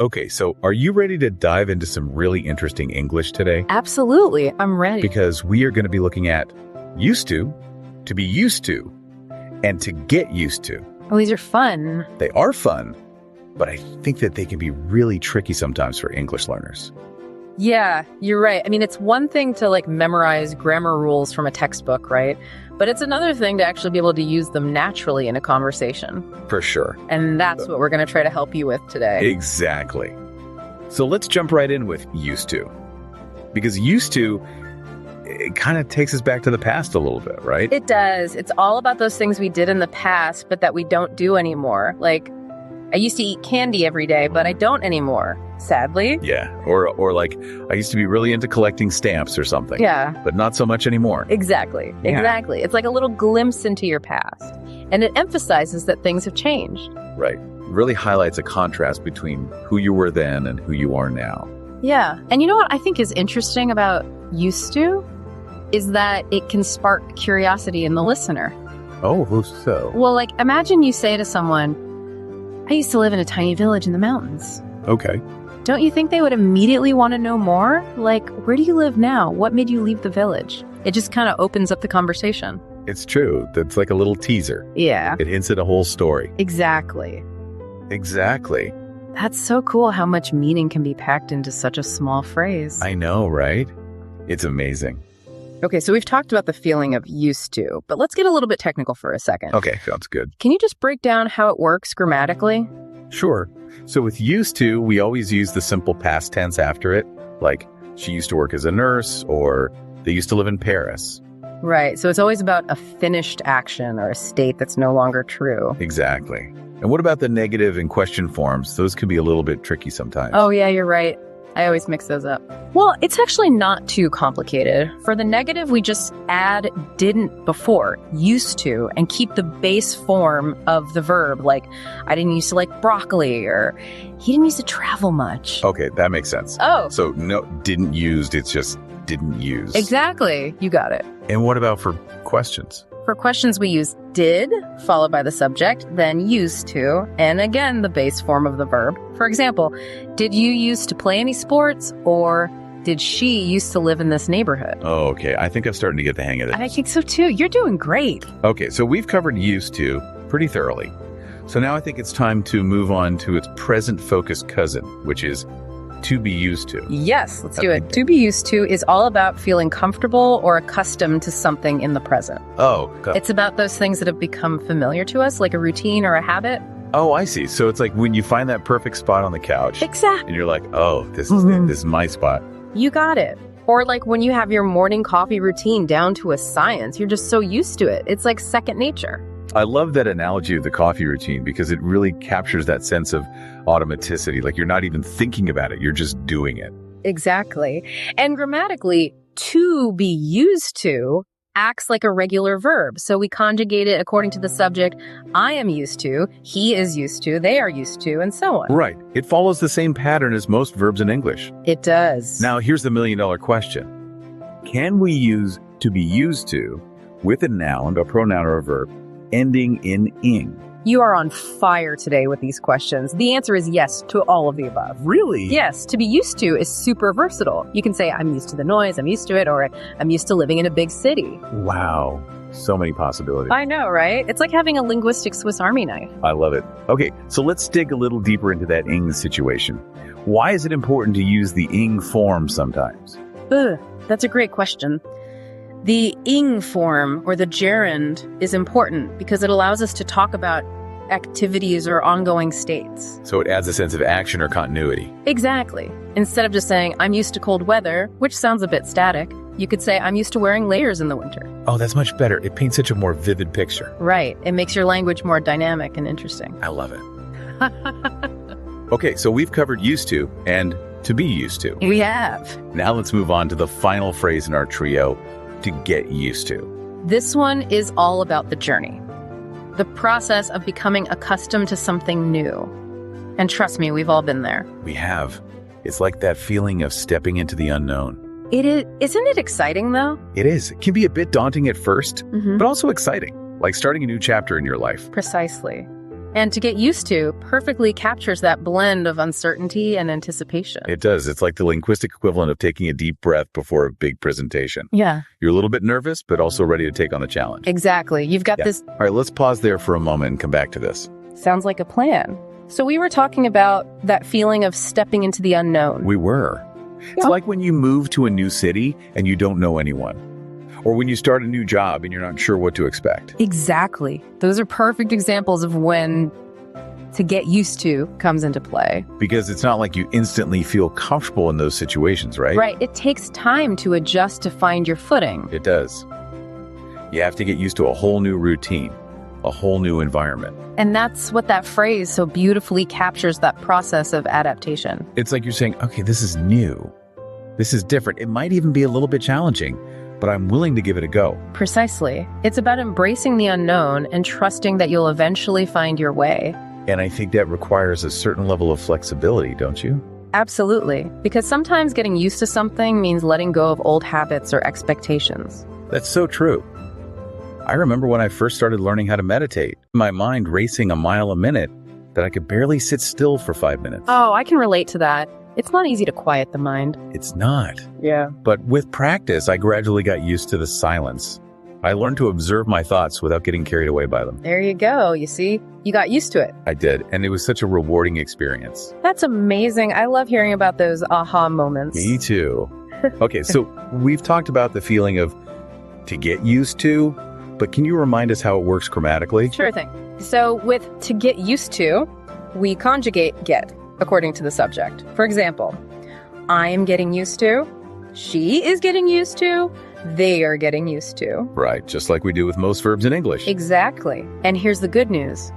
Okay, so are you ready to dive into some really interesting English today? Absolutely. I'm ready. Because we are going to be looking at used to be used to, and to get used to. Oh, these are fun. They are fun, but I think that they can be really tricky sometimes for English learners. Yeah, you're right. I mean, it's one thing to memorize grammar rules from a textbook, right? But it's another thing to actually be able to use them naturally in a conversation. For sure. And that's what we're going to try to help you with today. Exactly. So let's jump right in with used to. Because used to, it kind of takes us back to the past a little bit, right? It does. It's all about those things we did in the past, but that we don't do anymore. Like, I used to eat candy every day, but I don't anymore, sadly. Yeah. Or like, I used to be really into collecting stamps or something. Yeah. But not so much anymore. Exactly. Yeah. Exactly. It's like a little glimpse into your past. And it emphasizes that things have changed. Right. Really highlights a contrast between who you were then and who you are now. Yeah. And you know what I think is interesting about used to is that it can spark curiosity in the listener. Oh, who's so? Well, imagine you say to someone, I used to live in a tiny village in the mountains. Okay. Don't you think they would immediately want to know more? Like, where do you live now? What made you leave the village? It just kind of opens up the conversation. It's true. That's like a little teaser. Yeah. It hints at a whole story. Exactly. Exactly. That's so cool how much meaning can be packed into such a small phrase. I know, right? It's amazing. Okay, so we've talked about the feeling of used to, but let's get a little bit technical for a second. Okay, sounds good. Can you just break down how it works grammatically? Sure. So with used to, we always use the simple past tense after it, like she used to work as a nurse or they used to live in Paris. Right, so it's always about a finished action or a state that's no longer true. Exactly. And what about the negative and question forms? Those can be a little bit tricky sometimes. Oh, yeah, you're right. I always mix those up. Well, it's actually not too complicated. For the negative, we just add didn't before, used to, and keep the base form of the verb, like I didn't used to like broccoli, or he didn't used to travel much. Okay, that makes sense. Oh. So no, didn't used, it's just didn't use. Exactly. You got it. And what about for questions? For questions, we use did, followed by the subject, then used to, and again, the base form of the verb. For example, did you used to play any sports, or did she used to live in this neighborhood? Oh, okay. I think I'm starting to get the hang of this. I think so too. You're doing great. Okay, so we've covered used to pretty thoroughly. So now I think it's time to move on to its present focus cousin, which is to be used to. Yes, let's do it. To be used to is all about feeling comfortable or accustomed to something in the present. Oh, It's about those things that have become familiar to us, like a routine or a habit. oh, I see. So it's like when you find that perfect spot on the couch. Exactly. And you're like, oh, this is it. This is my spot. You got it. Or like when you have your morning coffee routine down to a science, you're just so used to it. It's like second nature. I love that analogy of the coffee routine because it really captures that sense of automaticity. Like you're not even thinking about it. You're just doing it. Exactly. And grammatically, to be used to acts like a regular verb. So we conjugate it according to the subject. I am used to, he is used to, they are used to, and so on. Right. It follows the same pattern as most verbs in English. It does. Now, here's the million-dollar question. Can we use to be used to with a noun, a pronoun, or a verb ending in ing? You are on fire today with these questions. The answer is yes to all of the above. Really? Yes, to be used to is super versatile. You can say, I'm used to the noise, I'm used to it, or I'm used to living in a big city. Wow. So many possibilities. I know, right? It's like having a linguistic Swiss Army knife. I love it. Okay, so let's dig a little deeper into that ing situation. Why is it important to use the ing form sometimes? That's a great question. The ing form, or the gerund, is important because it allows us to talk about activities or ongoing states. So it adds a sense of action or continuity. Exactly. Instead of just saying, I'm used to cold weather, which sounds a bit static, you could say, I'm used to wearing layers in the winter. Oh, that's much better. It paints such a more vivid picture. Right. It makes your language more dynamic and interesting. I love it. Okay, so we've covered used to and to be used to. We have. Now let's move on to the final phrase in our trio, to get used to. This one is all about the journey, the process of becoming accustomed to something new. And trust me, we've all been there. We have. It's like that feeling of stepping into the unknown. It is. Isn't it exciting, though? It is. It can be a bit daunting at first, but also exciting, like starting a new chapter in your life. Precisely. And to get used to perfectly captures that blend of uncertainty and anticipation. It does. It's like the linguistic equivalent of taking a deep breath before a big presentation. Yeah. You're a little bit nervous, but also ready to take on the challenge. Exactly. You've got this. All right, let's pause there for a moment and come back to this. Sounds like a plan. So we were talking about that feeling of stepping into the unknown. We were. It's like when you move to a new city and you don't know anyone. Or when you start a new job and you're not sure what to expect. Exactly. Those are perfect examples of when to get used to comes into play. Because it's not like you instantly feel comfortable in those situations, right? Right. It takes time to adjust to find your footing. It does. You have to get used to a whole new routine, a whole new environment. And that's what that phrase so beautifully captures, that process of adaptation. It's like you're saying, okay, this is new. This is different. It might even be a little bit challenging, but I'm willing to give it a go. Precisely. It's about embracing the unknown and trusting that you'll eventually find your way. And I think that requires a certain level of flexibility, don't you? Absolutely. Because sometimes getting used to something means letting go of old habits or expectations. That's so true. I remember when I first started learning how to meditate, my mind racing a mile a minute that I could barely sit still for 5 minutes. Oh, I can relate to that. It's not easy to quiet the mind. It's not. Yeah. But with practice, I gradually got used to the silence. I learned to observe my thoughts without getting carried away by them. There you go. You see, you got used to it. I did, and it was such a rewarding experience. That's amazing. I love hearing about those aha moments. Me too. Okay, so we've talked about the feeling of to get used to, but can you remind us how it works grammatically? Sure thing. So with to get used to, we conjugate get according to the subject. For example, I am getting used to, she is getting used to, they are getting used to. Right, just like we do with most verbs in English. Exactly. And here's the good news.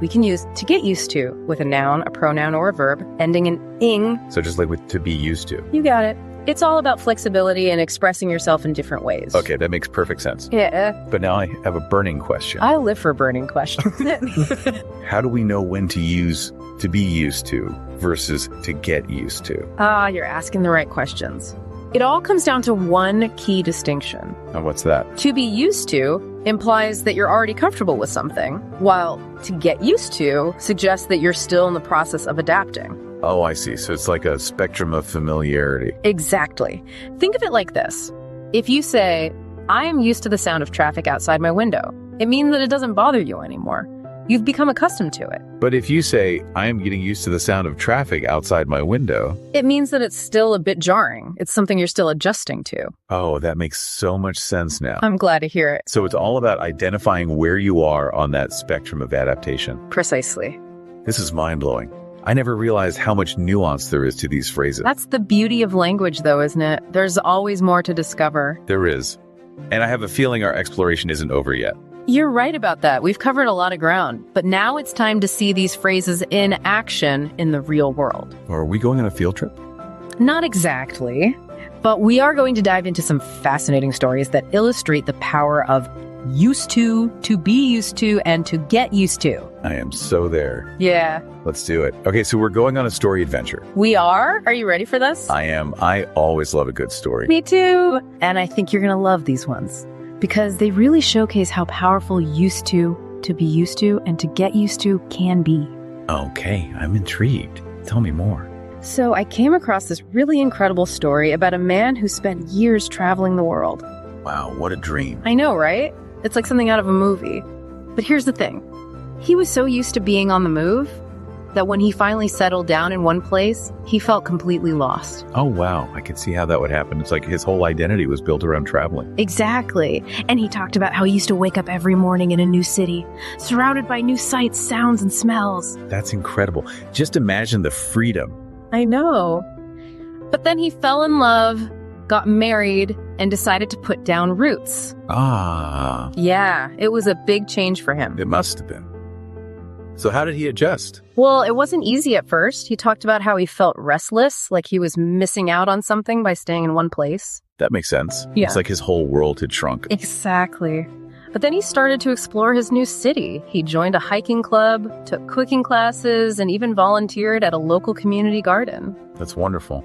We can use to get used to with a noun, a pronoun, or a verb ending in ing. So just like with to be used to. You got it. It's all about flexibility and expressing yourself in different ways. Okay, that makes perfect sense. Yeah. But now I have a burning question. I live for burning questions. How do we know when to use to be used to versus to get used to? You're asking the right questions. It all comes down to one key distinction. And what's that? To be used to implies that you're already comfortable with something, while to get used to suggests that you're still in the process of adapting. Oh, I see. So it's like a spectrum of familiarity. Exactly. Think of it like this. If you say, I am used to the sound of traffic outside my window, it means that it doesn't bother you anymore. You've become accustomed to it. But if you say, I am getting used to the sound of traffic outside my window, it means that it's still a bit jarring. It's something you're still adjusting to. Oh, that makes so much sense now. I'm glad to hear it. So it's all about identifying where you are on that spectrum of adaptation. Precisely. This is mind-blowing. I never realized how much nuance there is to these phrases. That's the beauty of language, though, isn't it? There's always more to discover. There is. And I have a feeling our exploration isn't over yet. You're right about that. We've covered a lot of ground, but now it's time to see these phrases in action in the real world. Are we going on a field trip? Not exactly, but we are going to dive into some fascinating stories that illustrate the power of used to be used to, and to get used to. I am so there. Yeah. Let's do it. Okay, so we're going on a story adventure. We are? Are you ready for this? I am. I always love a good story. Me too. And I think you're going to love these ones, because they really showcase how powerful used to be used to, and to get used to can be. Okay, I'm intrigued. Tell me more. So I came across this really incredible story about a man who spent years traveling the world. Wow, what a dream. I know, right? It's like something out of a movie. But here's the thing. He was so used to being on the move that when he finally settled down in one place, he felt completely lost. Oh, wow. I could see how that would happen. It's like his whole identity was built around traveling. Exactly. And he talked about how he used to wake up every morning in a new city, surrounded by new sights, sounds, and smells. That's incredible. Just imagine the freedom. I know. But then he fell in love, got married, and decided to put down roots. Ah. Yeah, it was a big change for him. It must have been. So how did he adjust? Well, it wasn't easy at first. He talked about how he felt restless, like he was missing out on something by staying in one place. That makes sense. Yeah. It's like his whole world had shrunk. Exactly. But then he started to explore his new city. He joined a hiking club, took cooking classes, and even volunteered at a local community garden. That's wonderful.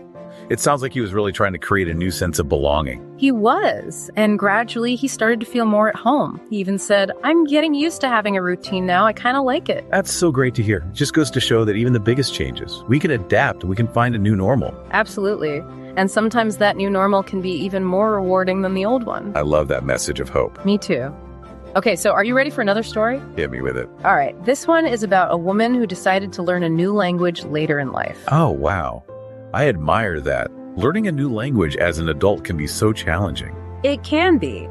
It sounds like he was really trying to create a new sense of belonging. He was, and gradually he started to feel more at home. He even said, "I'm getting used to having a routine now. I kind of like it." That's so great to hear. It just goes to show that even the biggest changes, we can adapt and we can find a new normal. Absolutely. And sometimes that new normal can be even more rewarding than the old one. I love that message of hope. Me too. Okay, so are you ready for another story? Hit me with it. All right, this one is about a woman who decided to learn a new language later in life. Oh, wow. I admire that. Learning a new language as an adult can be so challenging. It can be,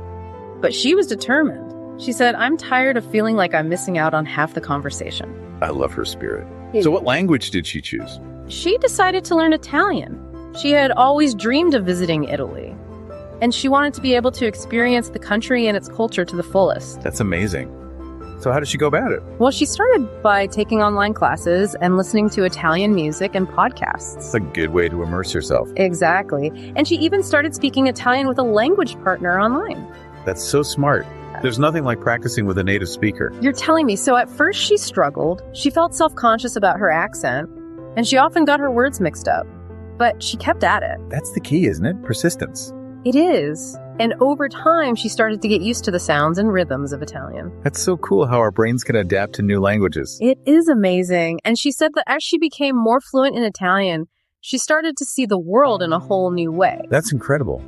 but she was determined. She said, "I'm tired of feeling like I'm missing out on half the conversation." I love her spirit. So what language did she choose? She decided to learn Italian. She had always dreamed of visiting Italy, and she wanted to be able to experience the country and its culture to the fullest. That's amazing. So how did she go about it? Well, she started by taking online classes and listening to Italian music and podcasts. It's a good way to immerse yourself. Exactly. And she even started speaking Italian with a language partner online. That's so smart. There's nothing like practicing with a native speaker. You're telling me. So at first she struggled. She felt self-conscious about her accent, and she often got her words mixed up. But she kept at it. That's the key, isn't it? Persistence. It is. And over time, she started to get used to the sounds and rhythms of Italian. That's so cool how our brains can adapt to new languages. It is amazing. And she said that as she became more fluent in Italian, she started to see the world in a whole new way. That's incredible.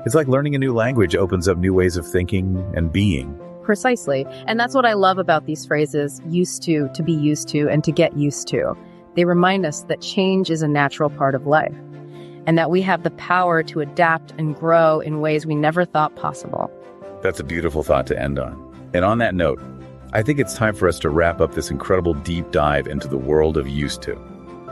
It's like learning a new language opens up new ways of thinking and being. Precisely. And that's what I love about these phrases, used to be used to, and to get used to. They remind us that change is a natural part of life, and that we have the power to adapt and grow in ways we never thought possible. That's a beautiful thought to end on. And on that note, I think it's time for us to wrap up this incredible deep dive into the world of used to.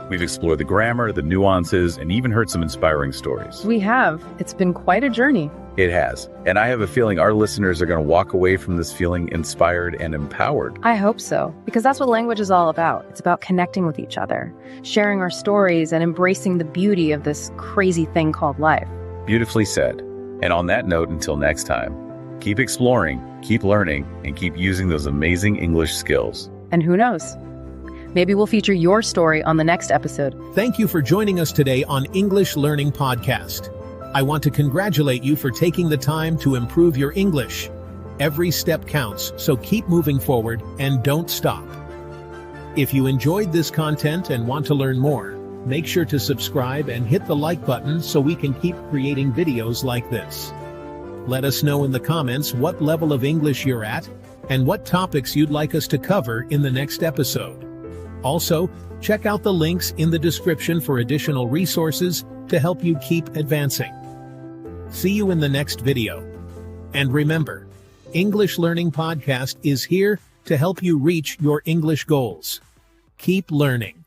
We've explored the grammar, the nuances, and even heard some inspiring stories. We have. It's been quite a journey. It has. And I have a feeling our listeners are going to walk away from this feeling inspired and empowered. I hope so, because that's what language is all about. It's about connecting with each other, sharing our stories, and embracing the beauty of this crazy thing called life. Beautifully said. And on that note, until next time, keep exploring, keep learning, and keep using those amazing English skills. And who knows? Maybe we'll feature your story on the next episode. Thank you for joining us today on English Learning Podcast. I want to congratulate you for taking the time to improve your English. Every step counts, so keep moving forward and don't stop. If you enjoyed this content and want to learn more, make sure to subscribe and hit the like button so we can keep creating videos like this. Let us know in the comments what level of English you're at and what topics you'd like us to cover in the next episode. Also, check out the links in the description for additional resources to help you keep advancing. See you in the next video. And remember, English Learning Podcast is here to help you reach your English goals. Keep learning.